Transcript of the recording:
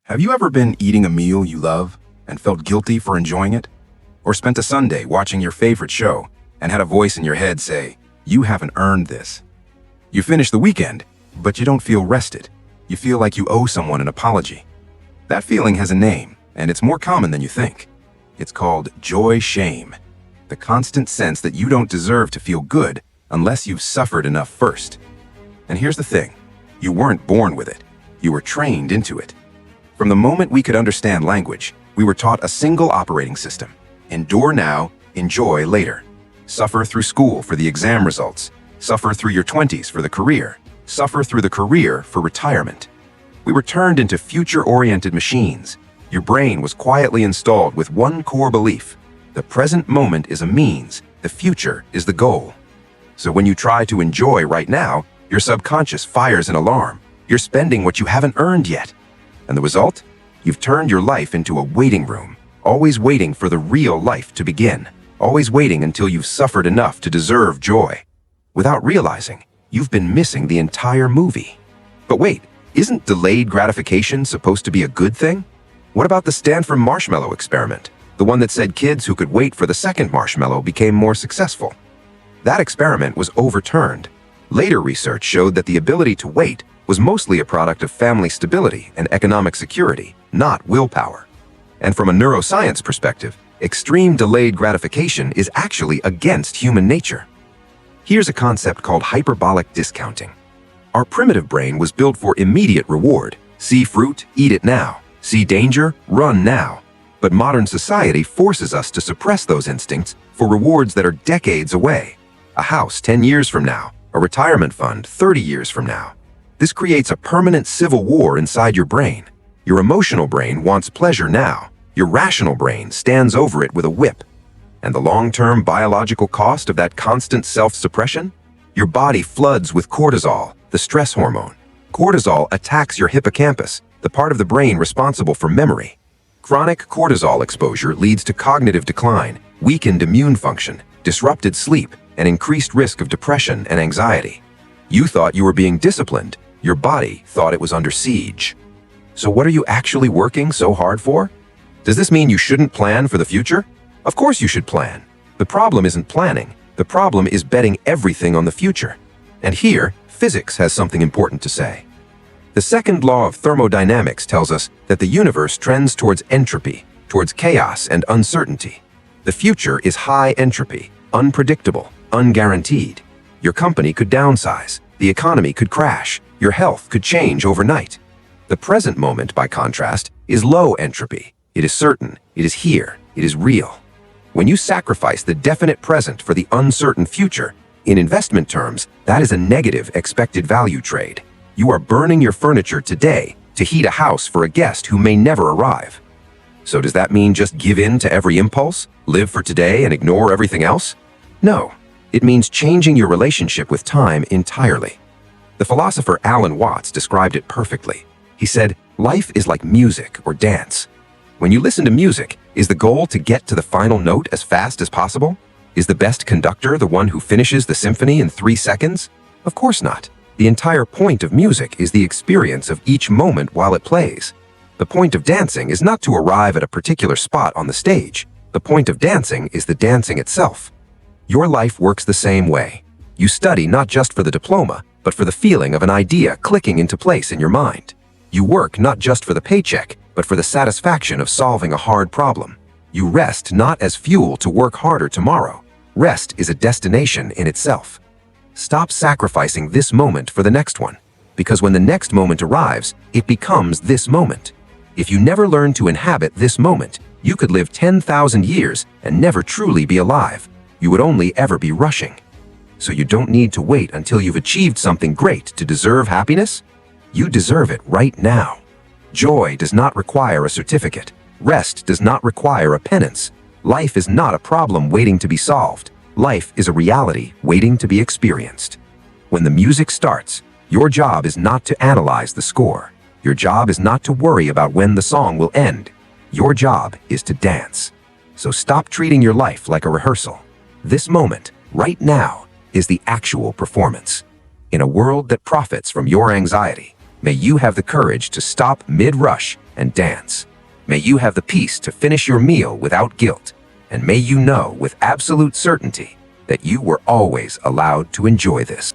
Have you ever been eating a meal you love and felt guilty for enjoying it? Or spent a Sunday watching your favorite show and had a voice in your head say, "You haven't earned this"? You finish the weekend, but you don't feel rested. You feel like you owe someone an apology. That feeling has a name, and it's more common than you think. It's called joy-shame, the constant sense that you don't deserve to feel good unless you've suffered enough first. And here's the thing, you weren't born with it. You were trained into it. From the moment we could understand language, we were taught a single operating system. Endure now, enjoy later. Suffer through school for the exam results. Suffer through your 20s for the career. Suffer through the career for retirement. We were turned into future-oriented machines. Your brain was quietly installed with one core belief. The present moment is a means, the future is the goal. So when you try to enjoy right now, your subconscious fires an alarm. You're spending what you haven't earned yet. And the result? You've turned your life into a waiting room, always waiting for the real life to begin, always waiting until you've suffered enough to deserve joy. Without realizing, you've been missing the entire movie. But wait, isn't delayed gratification supposed to be a good thing? What about the Stanford marshmallow experiment, the one that said kids who could wait for the second marshmallow became more successful? That experiment was overturned. Later research showed that the ability to wait was mostly a product of family stability and economic security, not willpower. And from a neuroscience perspective, extreme delayed gratification is actually against human nature. Here's a concept called hyperbolic discounting. Our primitive brain was built for immediate reward. See fruit, eat it now. See danger, run now. But modern society forces us to suppress those instincts for rewards that are decades away. A house 10 years from now, a retirement fund 30 years from now. This creates a permanent civil war inside your brain. Your emotional brain wants pleasure now. Your rational brain stands over it with a whip. And the long-term biological cost of that constant self-suppression? Your body floods with cortisol, the stress hormone. Cortisol attacks your hippocampus, the part of the brain responsible for memory. Chronic cortisol exposure leads to cognitive decline, weakened immune function, disrupted sleep, and increased risk of depression and anxiety. You thought you were being disciplined. Your body thought it was under siege. So what are you actually working so hard for? Does this mean you shouldn't plan for the future? Of course you should plan. The problem isn't planning. The problem is betting everything on the future. And here, physics has something important to say. The second law of thermodynamics tells us that the universe trends towards entropy, towards chaos and uncertainty. The future is high entropy, unpredictable, unguaranteed. Your company could downsize. The economy could crash. Your health could change overnight. The present moment, by contrast, is low entropy. It is certain. It is here. It is real. When you sacrifice the definite present for the uncertain future, in investment terms, that is a negative expected value trade. You are burning your furniture today to heat a house for a guest who may never arrive. So does that mean just give in to every impulse, live for today and ignore everything else? No. It means changing your relationship with time entirely. The philosopher Alan Watts described it perfectly. He said, "Life is like music or dance. When you listen to music, is the goal to get to the final note as fast as possible? Is the best conductor the one who finishes the symphony in 3 seconds? Of course not. The entire point of music is the experience of each moment while it plays. The point of dancing is not to arrive at a particular spot on the stage. The point of dancing is the dancing itself. Your life works the same way. You study not just for the diploma, but for the feeling of an idea clicking into place in your mind. You work not just for the paycheck, but for the satisfaction of solving a hard problem. You rest not as fuel to work harder tomorrow. Rest is a destination in itself. Stop sacrificing this moment for the next one, because when the next moment arrives, it becomes this moment. If you never learn to inhabit this moment, you could live 10,000 years and never truly be alive. You would only ever be rushing. So you don't need to wait until you've achieved something great to deserve happiness. You deserve it right now. Joy does not require a certificate. Rest does not require a penance. Life is not a problem waiting to be solved. Life is a reality waiting to be experienced. When the music starts, your job is not to analyze the score. Your job is not to worry about when the song will end. Your job is to dance. So stop treating your life like a rehearsal. This moment, right now, is the actual performance. In a world that profits from your anxiety, may you have the courage to stop mid-rush and dance. May you have the peace to finish your meal without guilt, and may you know with absolute certainty that you were always allowed to enjoy this.